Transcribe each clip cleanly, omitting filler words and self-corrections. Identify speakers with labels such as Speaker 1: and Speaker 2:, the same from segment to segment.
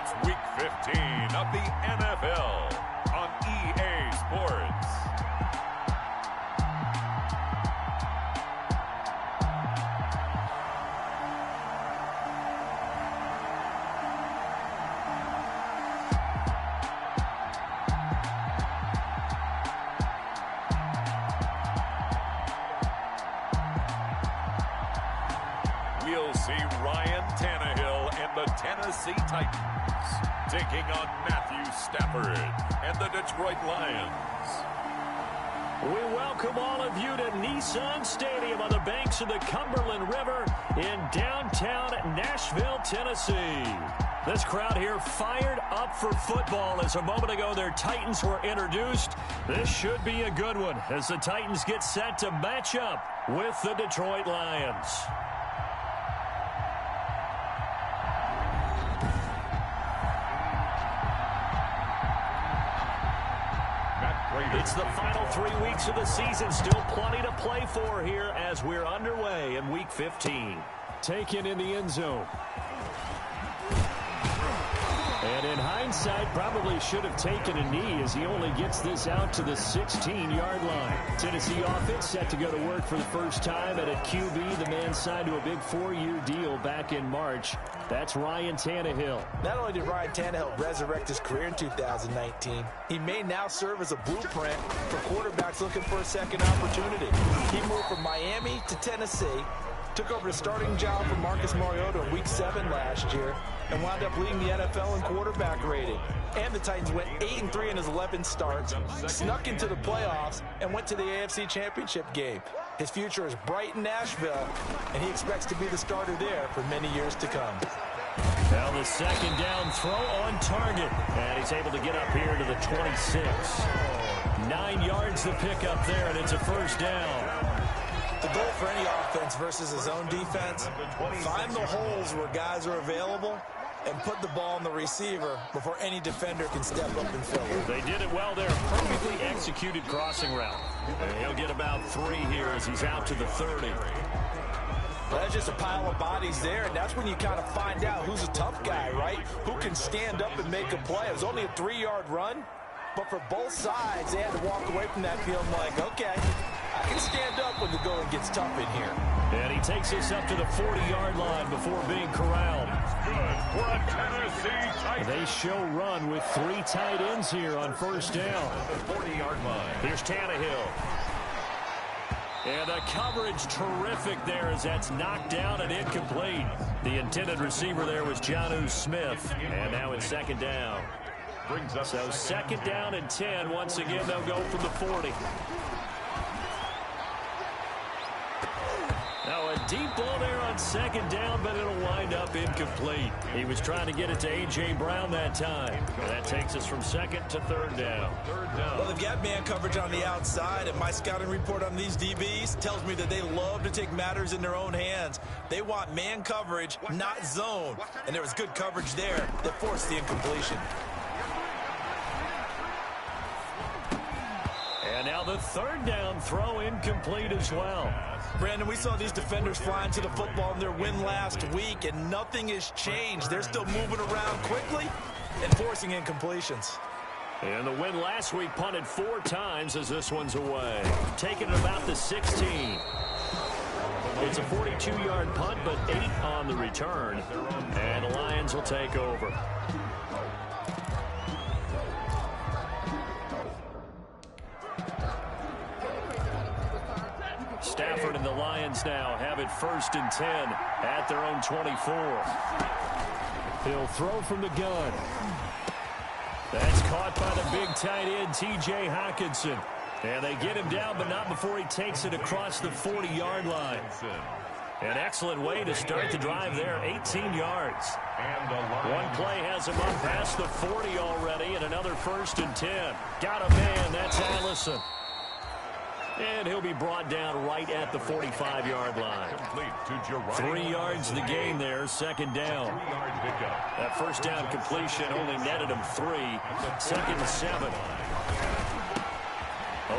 Speaker 1: It's Week 15 of the NFL on EA Sports. We'll see Ryan Tannehill and the Tennessee Titans taking on Matthew Stafford and the Detroit Lions.
Speaker 2: We welcome all of you to Nissan Stadium on the banks of the Cumberland River in downtown Nashville, Tennessee. This crowd here fired up for football as a moment ago their Titans were introduced. This should be a good one as the Titans get set to match up with the Detroit Lions. It's the final 3 weeks of the season. Still plenty to play for here as we're underway in Week 15. Taken in the end zone. And in hindsight, probably should have taken a knee as he only gets this out to the 16-yard line. Tennessee offense set to go to work for the first time. And at QB, the man signed to a big 4-year deal back in March. That's Ryan Tannehill.
Speaker 3: Not only did Ryan Tannehill resurrect his career in 2019, he may now serve as a blueprint for quarterbacks looking for a second opportunity. He moved from Miami to Tennessee, took over the starting job from Marcus Mariota in Week 7 last year, and wound up leading the NFL in quarterback rating. And the Titans went 8-3 in his 11 starts, snuck into the playoffs, and went to the AFC Championship game. His future is bright in Nashville, and he expects to be the starter there for many years to come.
Speaker 2: Now the second down throw on target, and he's able to get up here to the 26. 9 yards to pick up there, and it's a first down.
Speaker 3: The goal for any offense versus his own defense, find the holes where guys are available and put the ball in the receiver before any defender can step up and fill it.
Speaker 2: They did it well there. Perfectly executed crossing route. And he'll get about 3 here as he's out to the 30.
Speaker 3: Well, that's just a pile of bodies there, and that's when you kind of find out who's a tough guy, right? Who can stand up and make a play. It was only a 3-yard run, but for both sides, they had to walk away from that feeling like, okay, I can stand up when the going gets tough in here.
Speaker 2: And he takes us up to the 40-yard line before being corralled.
Speaker 1: Good for a Tennessee Titans.
Speaker 2: They show run with 3 tight ends here on first down.
Speaker 1: 40-yard line.
Speaker 2: Here's Tannehill. And the coverage terrific there as that's knocked down and incomplete. The intended receiver there was Jonnu Smith. And now it's second down. So second down and 10. Once again, they'll go from the 40. Now a deep ball there on second down, but it'll wind up incomplete. He was trying to get it to A.J. Brown that time. And that takes us from second to third down.
Speaker 3: Well, they've got man coverage on the outside, and my scouting report on these DBs tells me that they love to take matters in their own hands. They want man coverage, not zone. And there was good coverage there that forced the incompletion.
Speaker 2: And now the third down throw incomplete as well.
Speaker 3: Brandon, we saw these defenders flying to the football in their win last week, and nothing has changed. They're still moving around quickly and forcing incompletions.
Speaker 2: And the win last week punted 4 times as this one's away. Taking it about the 16. It's a 42-yard punt, but 8 on the return. And the Lions will take over. Stafford and the Lions now have it first and 10 at their own 24. He'll throw from the gun. That's caught by the big tight end, T.J. Hockenson. And they get him down, but not before he takes it across the 40-yard line. An excellent way to start the drive there, 18 yards. One play has him up past the 40 already, and another first and 10. Got a man, that's Allison. And he'll be brought down right at the 45-yard line. 3 yards the gain there, second down. That first down completion only netted him 3. Second and 7.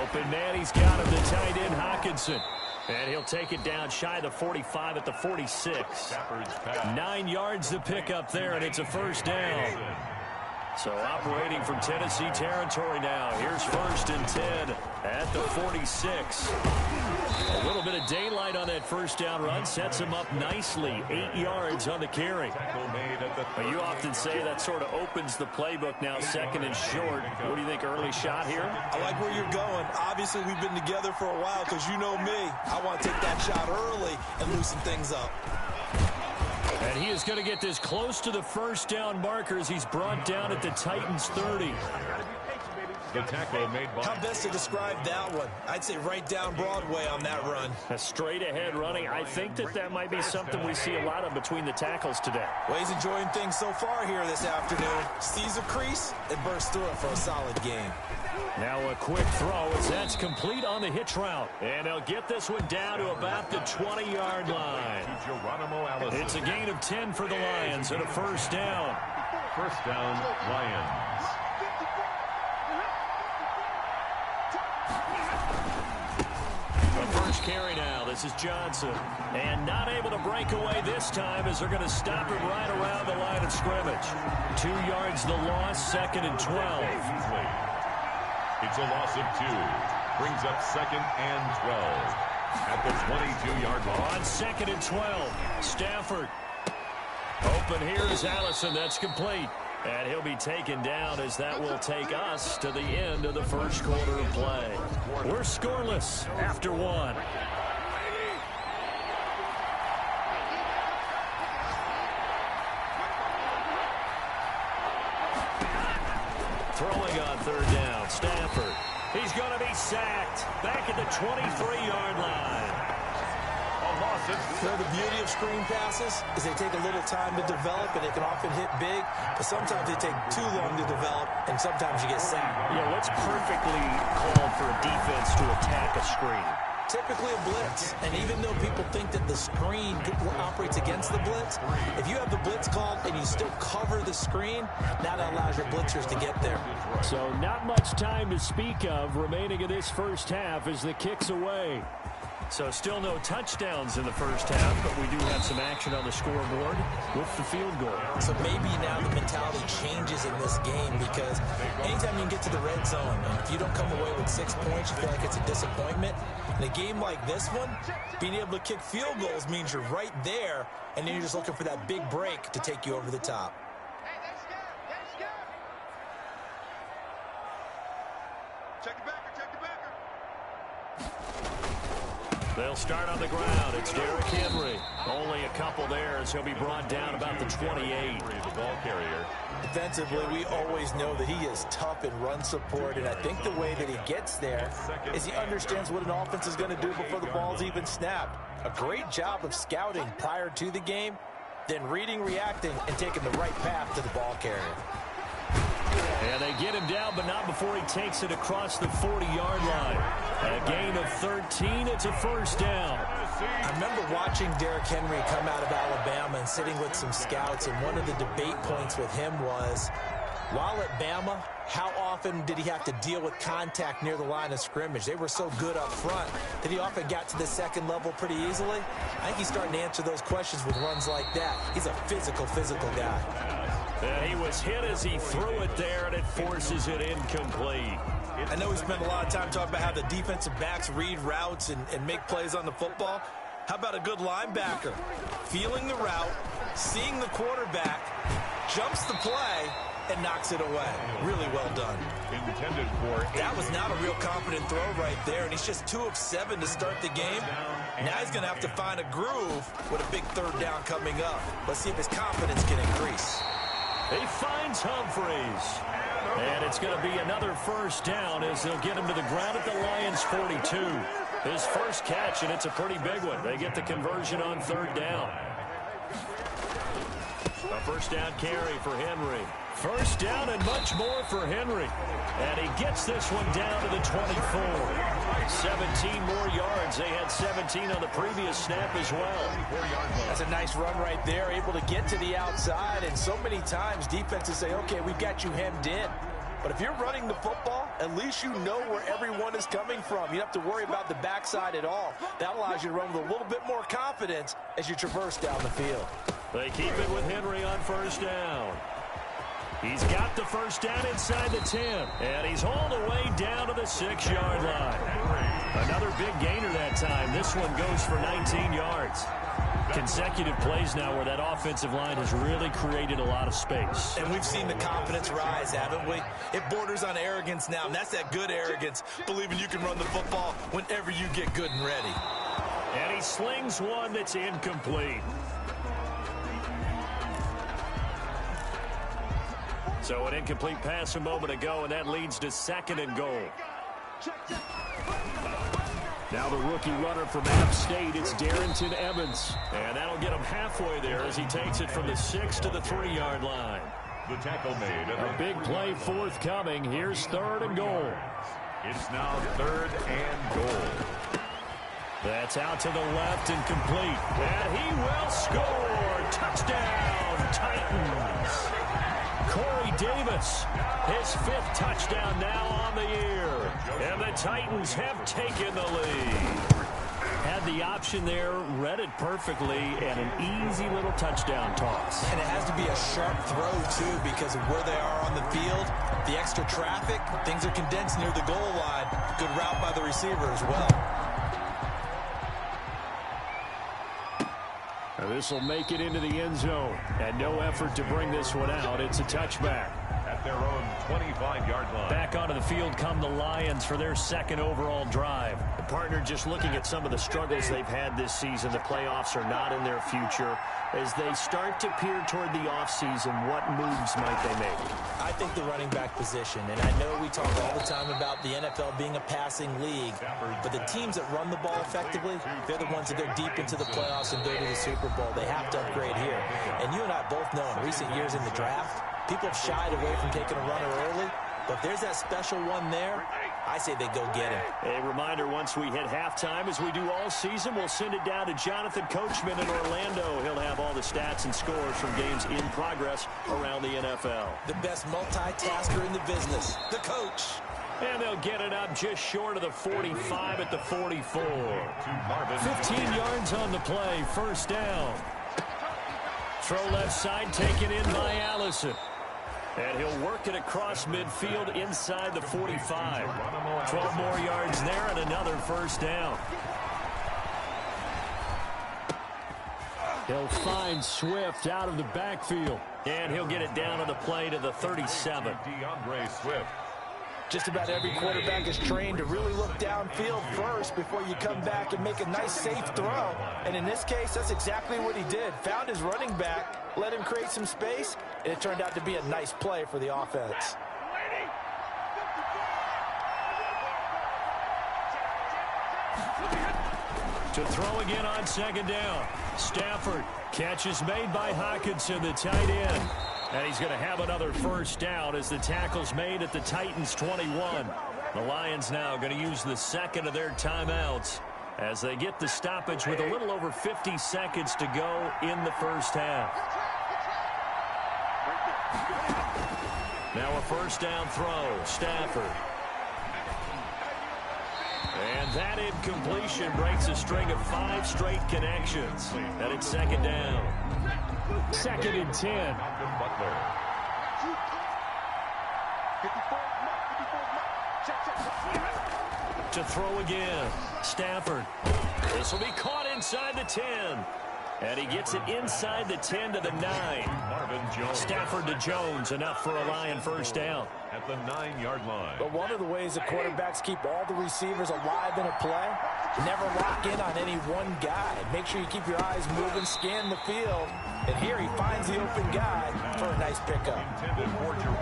Speaker 2: Open man, he's got him, the tight end, Hockenson. And he'll take it down shy of the 45 at the 46. 9 yards to pick up there, and it's a first down. So operating from Tennessee territory now. Here's 1st and 10 at the 46. A little bit of daylight on that first down run sets him up nicely. 8 yards on the carry. You often say that sort of opens the playbook now, 2nd and short. What do you think, early shot here?
Speaker 3: I like where you're going. Obviously, we've been together for a while because you know me. I want to take that shot early and loosen things up.
Speaker 2: And he is going to get this close to the first down marker as he's brought down at the Titans 30.
Speaker 1: The tackle made by...
Speaker 3: How best to describe that one? I'd say right down Broadway on that run.
Speaker 2: A straight-ahead running. I think that might be something we see a lot of between the tackles today.
Speaker 3: Well, he's enjoying things so far here this afternoon. Sees a crease and bursts through it for a solid game.
Speaker 2: Now a quick throw as that's complete on the hitch route. And they'll get this one down to about the 20-yard line. It's a gain of 10 for the Lions and a first down.
Speaker 1: First down, Lions.
Speaker 2: First carry now. This is Johnson. And not able to break away this time as they're going to stop him right around the line of scrimmage. 2 yards the loss, 2nd and 12.
Speaker 1: It's a loss of 2. Brings up 2nd and 12. At the 22-yard line.
Speaker 2: On 2nd and 12. Stafford. Open here is Allison. That's complete. And he'll be taken down as that will take us to the end of the first quarter of play. We're scoreless after 1. Throwing on 3rd down, Stafford. He's going to be sacked back at the 23-yard line.
Speaker 3: You know, the beauty of screen passes is they take a little time to develop, and they can often hit big, but sometimes they take too long to develop, and sometimes you get sacked.
Speaker 2: Yeah, what's perfectly called for a defense to attack a screen?
Speaker 3: Typically a blitz, and even though people think that the screen operates against the blitz, if you have the blitz called and you still cover the screen, that allows your blitzers to get there.
Speaker 2: So not much time to speak of remaining in this first half as the kick's away. So still no touchdowns in the first half, but we do have some action on the scoreboard with the field goal. So
Speaker 3: maybe now the mentality changes in this game because anytime you can get to the red zone, and if you don't come away with 6 points, you feel like it's a disappointment. In a game like this one, being able to kick field goals means you're right there, and then you're just looking for that big break to take you over the top.
Speaker 2: They'll start on the ground. It's Derrick Henry. Only a couple there as he'll be brought down about the 28.
Speaker 1: The ball carrier.
Speaker 3: Defensively, we always know that he is tough in run support, and I think the way that he gets there is he understands what an offense is going to do before the ball's even snapped. A great job of scouting prior to the game, then reading, reacting, and taking the right path to the ball carrier.
Speaker 2: And they get him down, but not before he takes it across the 40-yard line. A gain of 13. It's a first down.
Speaker 3: I remember watching Derrick Henry come out of Alabama and sitting with some scouts, and one of the debate points with him was, while at Bama, how often did he have to deal with contact near the line of scrimmage? They were so good up front that he often got to the second level pretty easily. I think he's starting to answer those questions with runs like that. He's a physical guy.
Speaker 2: And he was hit as he threw it there, and it forces it incomplete.
Speaker 3: I know we spent a lot of time talking about how the defensive backs read routes and make plays on the football. How about a good linebacker? Feeling the route, seeing the quarterback, jumps the play, and knocks it away. Really well done.
Speaker 1: Intended for...
Speaker 3: That was not a real confident throw right there, and he's just 2 of 7 to start the game. Now he's going to have to find a groove with a big 3rd down coming up. Let's see if his confidence can increase.
Speaker 2: He finds Humphreys. And it's going to be another first down as they'll get him to the ground at the Lions' 42. His first catch, and it's a pretty big one. They get the conversion on 3rd down. A first down carry for Henry. First down and much more for Henry. And he gets this one down to the 24. 17 more yards. They had 17 on the previous snap as well.
Speaker 3: That's a nice run right there, able to get to the outside. And so many times defenses say, okay, we've got you hemmed in. But if you're running the football, at least you know where everyone is coming from. You don't have to worry about the backside at all. That allows you to run with a little bit more confidence as you traverse down the field.
Speaker 2: They keep it with Henry on first down. He's got the first down inside the 10, and he's all the way down to the 6-yard line. Another big gainer that time. This one goes for 19 yards. Consecutive plays now where that offensive line has really created a lot of space.
Speaker 3: And we've seen the confidence rise, haven't we? It borders on arrogance now, and that's that good arrogance, believing you can run the football whenever you get good and ready.
Speaker 2: And he slings one that's incomplete. So an incomplete pass a moment ago, and that leads to 2nd and goal. Now the rookie runner from App State, it's Darrington Evans. And that'll get him halfway there as he takes it from the 6 to the 3-yard line.
Speaker 1: The tackle made.
Speaker 2: A big play forthcoming. Here's 3rd and goal.
Speaker 1: It's now 3rd and goal.
Speaker 2: That's out to the left and complete. And he will score. Touchdown, Titans. Corey Davis, his 5th touchdown now on the year. And the Titans have taken the lead. Had the option there, read it perfectly, and an easy little touchdown toss.
Speaker 3: And it has to be a sharp throw, too, because of where they are on the field, the extra traffic, things are condensed near the goal line. Good route by the receiver as well.
Speaker 2: This will make it into the end zone, and no effort to bring this one out. It's a touchback.
Speaker 1: At their own 25-yard line.
Speaker 2: Back onto the field come the Lions for their 2nd overall drive. The partner just looking at some of the struggles they've had this season. The playoffs are not in their future. As they start to peer toward the offseason, what moves might they make?
Speaker 3: I think the running back position, and I know we talk all the time about the NFL being a passing league, but the teams that run the ball effectively, they're the ones that go deep into the playoffs and go to the Super Bowl. They have to upgrade here. And you and I both know in recent years in the draft, people have shied away from taking a runner early, but if there's that special one there, I say they go get him.
Speaker 2: A reminder, once we hit halftime, as we do all season, we'll send it down to Jonathan Coachman in Orlando. He'll have all the stats and scores from games in progress around the NFL.
Speaker 3: The best multitasker in the business, the coach.
Speaker 2: And they'll get it up just short of the 45 at the 44. 15 yards on the play, first down. Throw left side, taken in by Allison. And he'll work it across midfield inside the 45. 12 more yards there and another first down. He'll find Swift out of the backfield. And he'll get it down on the play to the 37.
Speaker 1: DeAndre Swift.
Speaker 3: Just about every quarterback is trained to really look downfield first before you come back and make a nice, safe throw. And in this case, that's exactly what he did. Found his running back, let him create some space, and it turned out to be a nice play for the offense.
Speaker 2: To throw again on 2nd down. Stafford. Catch is made by Hockenson, the tight end. And he's going to have another first down as the tackle's made at the Titans' 21. The Lions now going to use the 2nd of their timeouts as they get the stoppage with a little over 50 seconds to go in the first half. Now a first down throw. Stafford. And that incompletion breaks a string of 5 straight connections. And it's 2nd down. 2nd and 10. To throw again. Stafford. This will be caught inside the 10. And he gets it inside the 10 to the 9. Stafford to Jones, enough for a Lion first down.
Speaker 1: At the 9-yard line.
Speaker 3: But one of the ways the quarterbacks keep all the receivers alive in a play, never lock in on any one guy. Make sure you keep your eyes moving, scan the field. And here he finds the open guy for a nice pickup.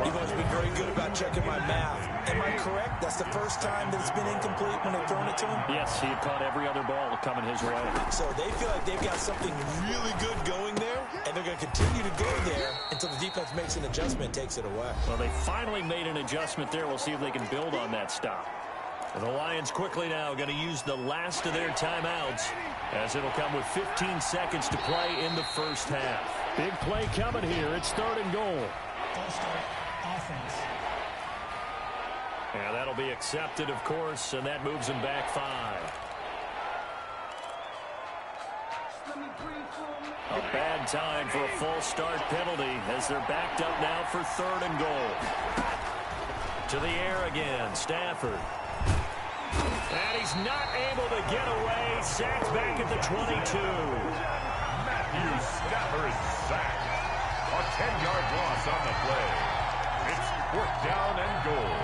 Speaker 3: Evo's been very good about checking my math. Am I correct? That's the first time that it's been incomplete when they've thrown it to him?
Speaker 2: Yes, he had caught every other ball coming his way.
Speaker 3: So they feel like they've got something really good going there, and they're going to continue to go there until the defense makes an adjustment and takes it away.
Speaker 2: Well, they finally made an adjustment there. We'll see if they can build on that stop. And the Lions quickly now going to use the last of their timeouts as it'll come with 15 seconds to play in the first half. Big play coming here. It's 3rd and goal.
Speaker 4: Don't start offense.
Speaker 2: And that'll be accepted, of course, and that moves him back 5. A bad time for a false start penalty as they're backed up now for 3rd and goal. To the air again, Stafford. And he's not able to get away. Sacked back at the 22.
Speaker 1: Matthew Stafford sacked. A 10-yard loss on the play. It's 4th down and goal.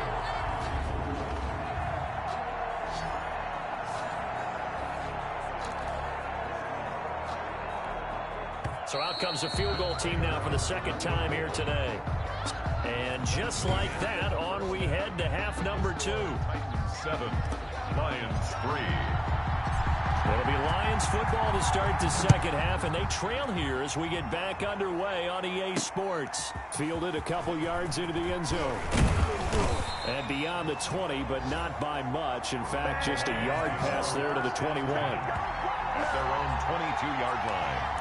Speaker 2: So out comes the field goal team now for the 2nd time here today. And just like that, on we head to half number 2.
Speaker 1: 7, Lions 3.
Speaker 2: It'll be Lions football to start the 2nd half, and they trail here as we get back underway on EA Sports. Fielded a couple yards into the end zone. And beyond the 20, but not by much. In fact, just a yard pass there to the 21.
Speaker 1: At their own 22-yard line.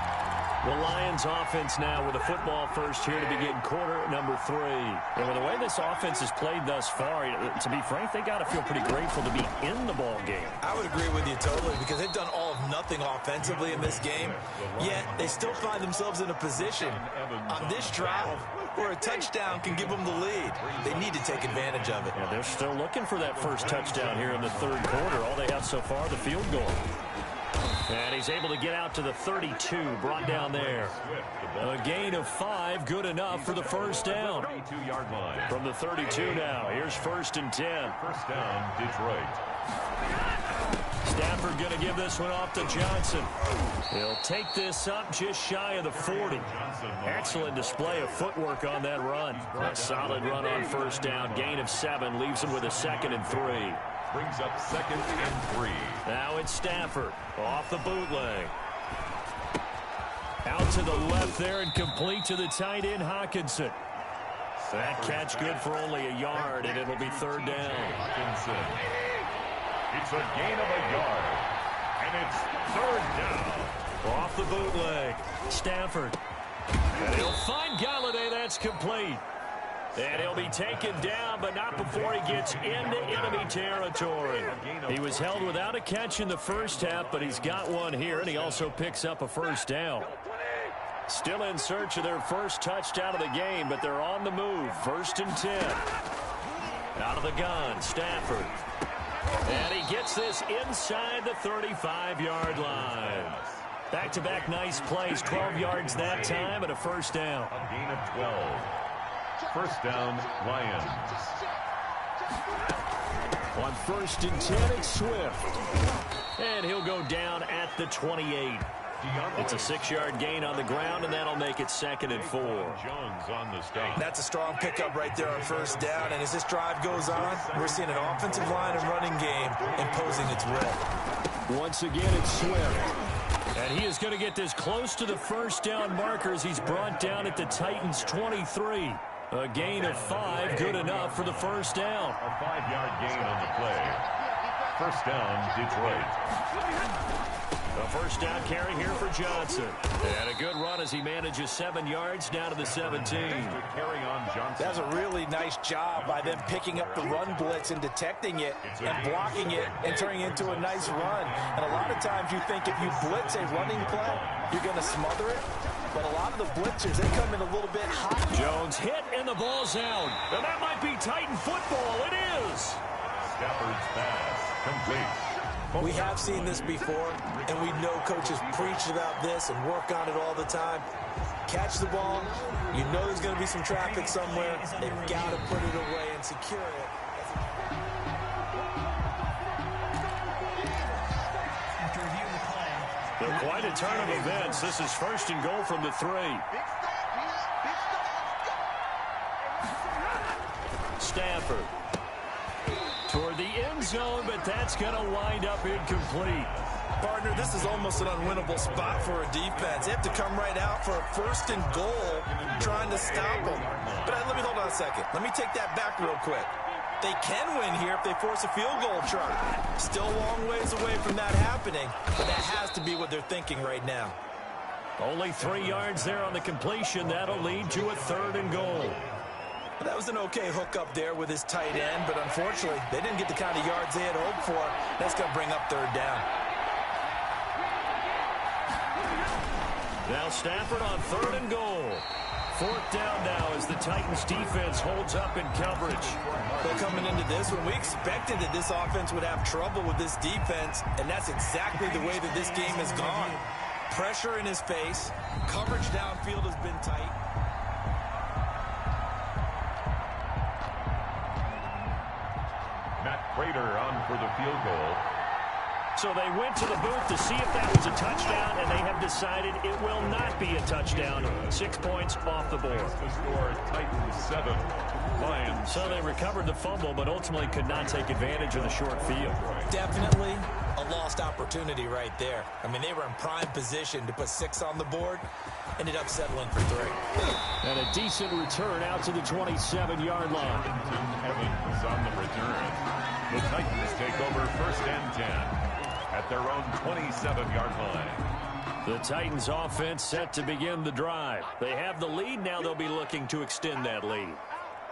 Speaker 2: The Lions offense now with a football first here to begin quarter number 3. And with the way this offense has played thus far, to be frank, they got to feel pretty grateful to be in the ball game.
Speaker 3: I would agree with you totally because they've done all of nothing offensively in this game, yet they still find themselves in a position on this drive where a touchdown can give them the lead. They need to take advantage of it.
Speaker 2: Yeah, they're still looking for that first touchdown here in the 3rd quarter. All they have so far, the field goal. And he's able to get out to the 32, brought down there. A gain of 5, good enough for the first down.
Speaker 1: 32-yard line.
Speaker 2: From the 32 now, here's 1st and 10.
Speaker 1: First down, Detroit.
Speaker 2: Stafford going to give this one off to Johnson. He'll take this up just shy of the 40. Excellent display of footwork on that run. A solid run on first down. Gain of 7 leaves him with a 2nd and 3.
Speaker 1: Brings up 2nd and 3.
Speaker 2: Now it's Stafford off the bootleg. Out to the left there and complete to the tight end Hawkinson. That catch good for only a yard, and it'll be 3rd down.
Speaker 1: Hawkinson. It's a gain of a yard, and it's 3rd down.
Speaker 2: Off the bootleg. Stafford. And he'll find Galladay. That's complete. And he'll be taken down, but not before he gets into enemy territory. He was held without a catch in the first half, but he's got one here, and he also picks up a first down. Still in search of their first touchdown of the game, but they're on the move. 1st and 10. Out of the gun, Stafford. And he gets this inside the 35-yard line. Back-to-back nice plays, 12 yards that time, and a first down.
Speaker 1: A gain of 12. First down, Lions.
Speaker 2: On 1st and 10, it's Swift. And he'll go down at the 28. It's a 6-yard gain on the ground, and that'll make it 2nd and 4.
Speaker 1: Jones on the stop.
Speaker 3: That's a strong pickup right there on first down, and as this drive goes on, we're seeing an offensive line and running game imposing its will.
Speaker 2: Once again, it's Swift. And he is going to get this close to the first down markers. He's brought down at the Titans' 23. A gain of 5, good enough for the first down.
Speaker 1: A 5-yard gain on the play. First down, Detroit.
Speaker 2: A first down carry here for Johnson. And a good run as he manages 7 yards down to the 17.
Speaker 1: Carry on Johnson.
Speaker 3: That's a really nice job by them picking up the run blitz and detecting it and blocking it and turning it into a nice run. And a lot of times you think if you blitz a running play, you're going to smother it. But a lot of the blitzers, they come in a little bit hot.
Speaker 2: Jones hit and the ball's out. And that might be Titan football. It is.
Speaker 1: Stafford's pass complete.
Speaker 3: We have seen this before, and we know coaches preach about this and work on it all the time. Catch the ball. You know there's going to be some traffic somewhere. They've got to put it away and secure it.
Speaker 2: They're quite a turn of events. This is 1st and goal from the 3. Stafford toward the end zone, but that's going to wind up incomplete.
Speaker 3: Partner, this is almost an unwinnable spot for a defense. They have to come right out for a 1st and goal trying to stop them. But let me hold on a second. Let me take that back real quick. They can win here if they force a field goal try. Still a long ways away from that happening, but that has to be what they're thinking right now.
Speaker 2: Only 3 yards there on the completion. That'll lead to a 3rd and goal.
Speaker 3: That was an okay hook up there with his tight end, but unfortunately, they didn't get the kind of yards they had hoped for. That's going to bring up third down.
Speaker 2: Now Stafford on 3rd and goal. 4th down now as the Titans defense holds up in coverage.
Speaker 3: Well, coming into this one, we expected that this offense would have trouble with this defense, and that's exactly the way that this game has gone. Pressure in his face. Coverage downfield has been tight.
Speaker 1: Matt Prater on for the field goal.
Speaker 2: So they went to the booth to see if that was a touchdown, and they have decided it will not be a touchdown. 6 points off the board.
Speaker 1: The score, Titans 7, Lions.
Speaker 2: So they recovered the fumble, but ultimately could not take advantage of the short field.
Speaker 3: Definitely a lost opportunity right there. I mean, they were in prime position to put 6 on the board. Ended up settling for 3.
Speaker 2: And a decent return out to the 27-yard line.
Speaker 1: Evans on the return. The Titans take over 1st and 10. At their own 27-yard line.
Speaker 2: The Titans offense set to begin the drive. They have the lead. Now they'll be looking to extend that lead.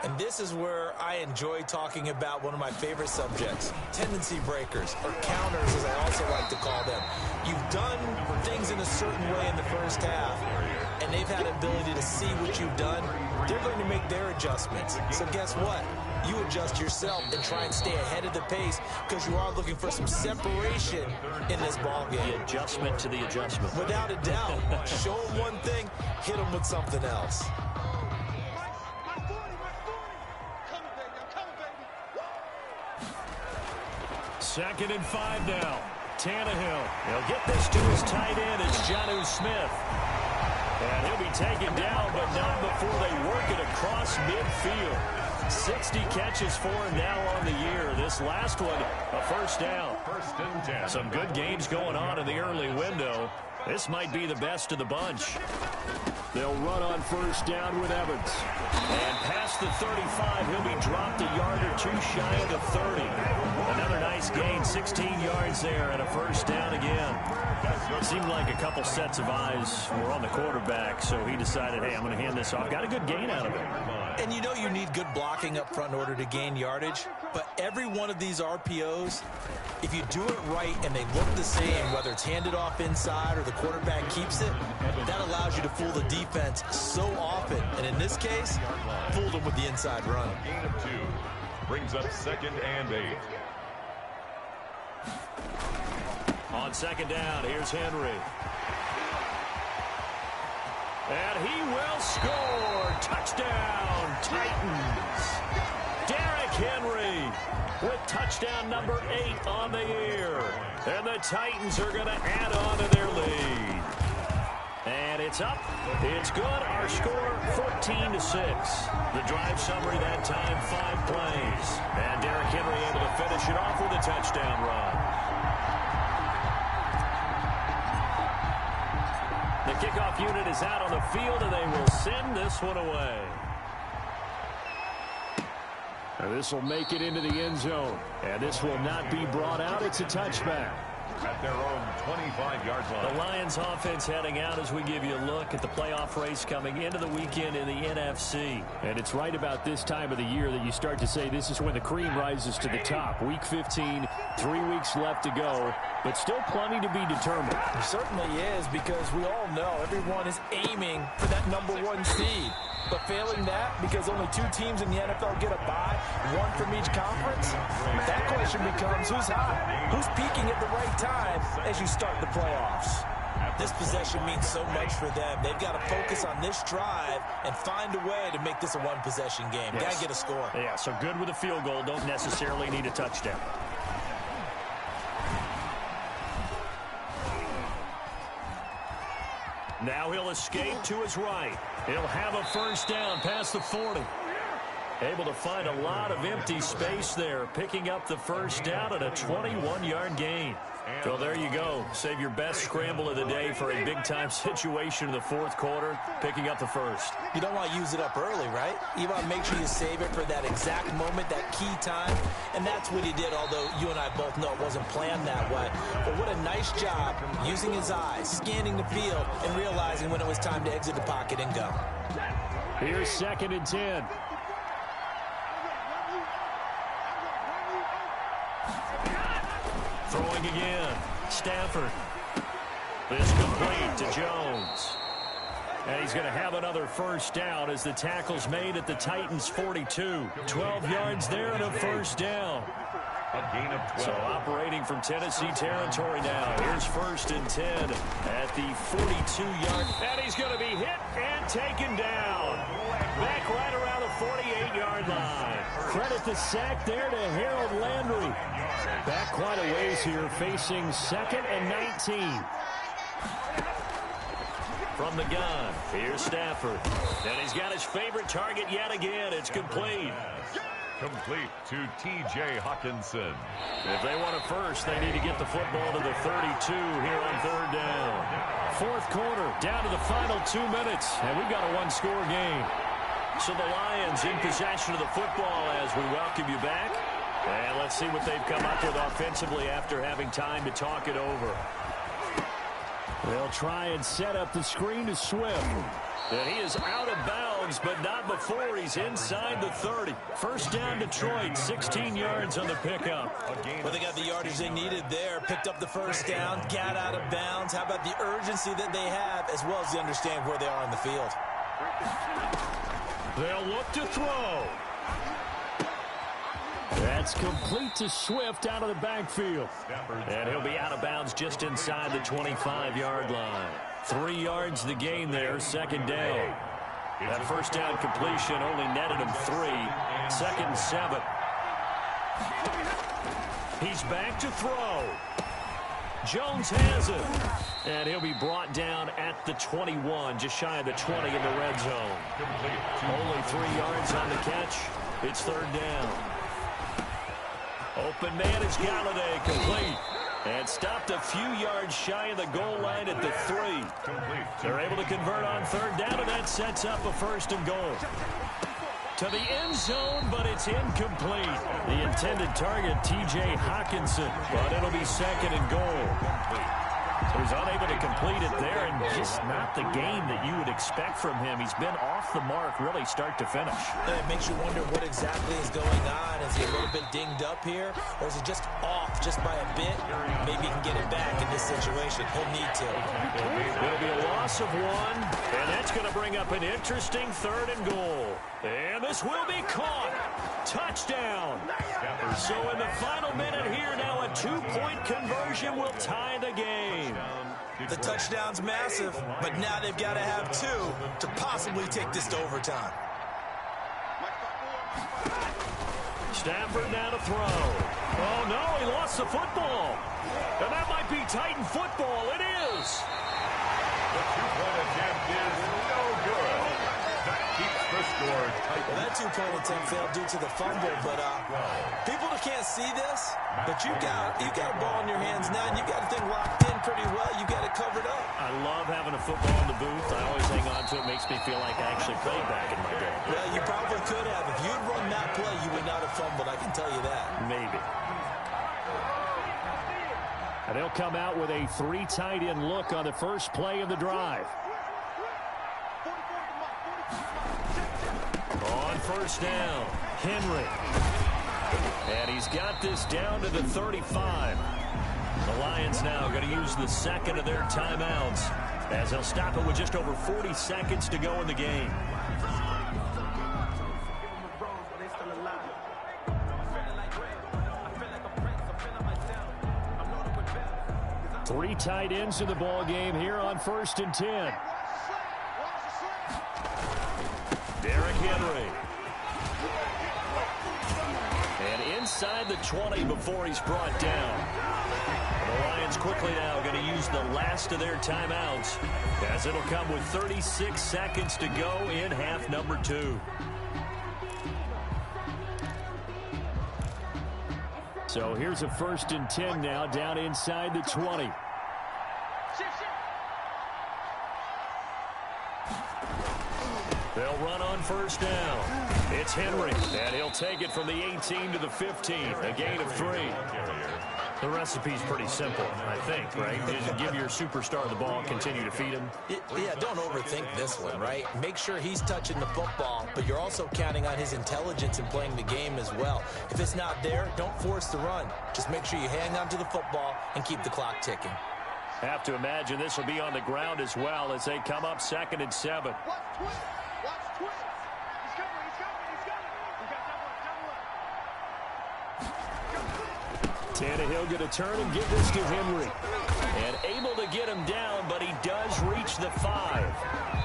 Speaker 3: And this is where I enjoy talking about one of my favorite subjects, tendency breakers, or counters as I also like to call them. You've done things in a certain way in the first half, and they've had the ability to see what you've done. They're going to make their adjustments. So guess what? You adjust yourself and try and stay ahead of the pace because you are looking for some separation in this ballgame.
Speaker 2: The adjustment to the adjustment.
Speaker 3: Without a doubt. Show them one thing, hit them with something else.
Speaker 2: Second and 5 now. Tannehill. He'll get this to his tight end. It's Jonnu Smith. And he'll be taken down, but not before they work it across midfield. 60 catches for him now on the year. This last one, a first down.
Speaker 1: 1st and 10.
Speaker 2: Some good games going on in the early window. This might be the best of the bunch. They'll run on first down with Evans. And past the 35, he'll be dropped a yard or 2 shy of the 30. Another nice gain, 16 yards there and a first down again. It seemed like a couple sets of eyes were on the quarterback, so he decided, hey, I'm going to hand this off. Got a good gain out of it.
Speaker 3: And you know you need good blocking up front in order to gain yardage, but every one of these RPOs, if you do it right and they look the same, whether it's handed off inside or the quarterback keeps it, that allows you to fool the defense so often. And in this case, fooled them with the inside run.
Speaker 1: Gain of 2. Brings up 2nd and 8.
Speaker 2: On second down, here's Henry. And he will score. Touchdown, Titans. Derrick Henry with touchdown number 8 on the year. And the Titans are going to add on to their lead. And it's up. It's good. Our score, 14-6. The drive summary that time, 5 plays. And Derrick Henry able to finish it off with a touchdown run. The kickoff unit is out on the field, and they will send this one away. And this will make it into the end zone. And this will not be brought out. It's a touchback.
Speaker 1: At their own 25-yard line.
Speaker 2: The Lions offense heading out as we give you a look at the playoff race coming into the weekend in the NFC. And it's right about this time of the year that you start to say this is when the cream rises to the top. Week 15, 3 weeks left to go, but still plenty to be determined.
Speaker 3: It certainly is, because we all know everyone is aiming for that number 1 seed. But failing that, because only 2 teams in the NFL get a bye, 1 from each conference, that question becomes who's hot? Who's peaking at the right time as you start the playoffs? This possession means so much for them. They've got to focus on this drive and find a way to make this a one-possession game.
Speaker 2: Yes.
Speaker 3: Got to get a score.
Speaker 2: Yeah, so good with a field goal. Don't necessarily need a touchdown. Now he'll escape to his right. He'll have a first down past the 40. Able to find a lot of empty space there, picking up the first down at a 21-yard gain. So there you go. Save your best scramble of the day for a big-time situation in the fourth quarter, picking up the first.
Speaker 3: You don't want to use it up early, right? You want to make sure you save it for that exact moment, that key time. And that's what he did, although you and I both know it wasn't planned that way. But what a nice job using his eyes, scanning the field, and realizing when it was time to exit the pocket and go.
Speaker 2: Here's 2nd and 10. Throwing again. Stafford. This complete to Jones. And he's going to have another first down as the tackle's made at the Titans' 42. 12 yards there and a first down.
Speaker 1: A gain of 12.
Speaker 2: So operating from Tennessee territory now. Here's 1st and 10 at the 42-yard. And he's going to be hit and taken down. Back right around the 48-yard line. Credit the sack there to Harold Landry. Back quite a ways here, facing 2nd and 19. From the gun, here's Stafford. And he's got his favorite target yet again. It's complete.
Speaker 1: Complete to T.J. Hawkinson.
Speaker 2: If they want a first, they need to get the football to the 32 here on 3rd down. 4th quarter, down to the final 2 minutes, and we've got a one-score game. So the Lions in possession of the football as we welcome you back. And let's see what they've come up with offensively after having time to talk it over. They'll try and set up the screen to Swift. And he is out of bounds, but not before he's inside the 30. First down, Detroit, 16 yards on the pickup.
Speaker 3: Well, they got the yardage they needed there, picked up the first down, got out of bounds. How about the urgency that they have, as well as they understand where they are on the field?
Speaker 2: They'll look to throw. That's complete to Swift out of the backfield. And he'll be out of bounds just inside the 25-yard line. 3 yards the gain there, 2nd down. That first down completion only netted him 3. 2nd and 7. He's back to throw. Jones has it. And he'll be brought down at the 21, just shy of the 20 in the red zone. Only 3 yards on the catch. It's 3rd down. Open man is Galladay, complete. And stopped a few yards shy of the goal line at the 3. They're able to convert on 3rd down, and that sets up a 1st and goal. To the end zone, but it's incomplete. The intended target, T.J. Hawkinson, but it'll be 2nd and goal. So he's unable to complete it there, and just not the game that you would expect from him. He's been off the mark really start to finish.
Speaker 3: It makes you wonder what exactly is going on. Is he a little bit dinged up here, or is he just off just by a bit? Maybe he can get it back in this situation. He'll need to.
Speaker 2: It'll be a loss of 1, and that's going to bring up an interesting 3rd and goal. And this will be caught. Touchdown. So in the final minute here, now a 2-point conversion will tie the game.
Speaker 3: The touchdown's massive, but now they've got to have 2 to possibly take this to overtime.
Speaker 2: Stafford now to throw. Oh, no, he lost the football. And that might be Titan football. It is.
Speaker 1: The 2-point attempt is no good. That keeps the score tight.
Speaker 3: Well, that 2-point attempt failed due to the fumble, but people can't see this, but you got a ball in your hands now, and you got a thing locked in pretty well. You got it covered up.
Speaker 2: I love having a football in the booth. I always hang on to it. Makes me feel like I actually played back in my day.
Speaker 3: Well, you probably could have. If you'd run that play, you would not have fumbled. I can tell you that.
Speaker 2: Maybe. And they'll come out with a 3 tight end look on the first play of the drive. On 1st down, Henry. And he's got this down to the 35. The Lions now going to use the 2nd of their timeouts as they'll stop it with just over 40 seconds to go in the game. Three tight ends in the ball game here on 1st and 10. Derrick Henry. And inside the 20 before he's brought down. The Lions quickly now going to use the last of their timeouts as it'll come with 36 seconds to go in half number 2. So here's a 1st and 10 now down inside the 20. They'll run on 1st down. It's Henry, and he'll take it from the 18 to the 15, a gain of 3. The recipe's pretty simple, I think, right? Just give your superstar the ball, continue to feed him.
Speaker 3: Yeah, don't overthink this one, right? Make sure he's touching the football, but you're also counting on his intelligence in playing the game as well. If it's not there, don't force the run. Just make sure you hang on to the football and keep the clock ticking.
Speaker 2: Have to imagine this will be on the ground as well as they come up 2nd and 7.
Speaker 4: Watch twist. Watch twist. He's coming. He's coming. He's coming. We got
Speaker 2: Tannehill going to turn and give this to Henry. And able to get him down, but he does reach the 5.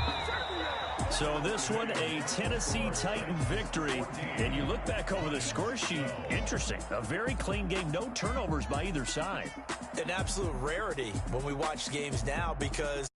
Speaker 2: So this one, a Tennessee Titan victory. And you look back over the score sheet, interesting. A very clean game, no turnovers by either side.
Speaker 3: An absolute rarity when we watch games now because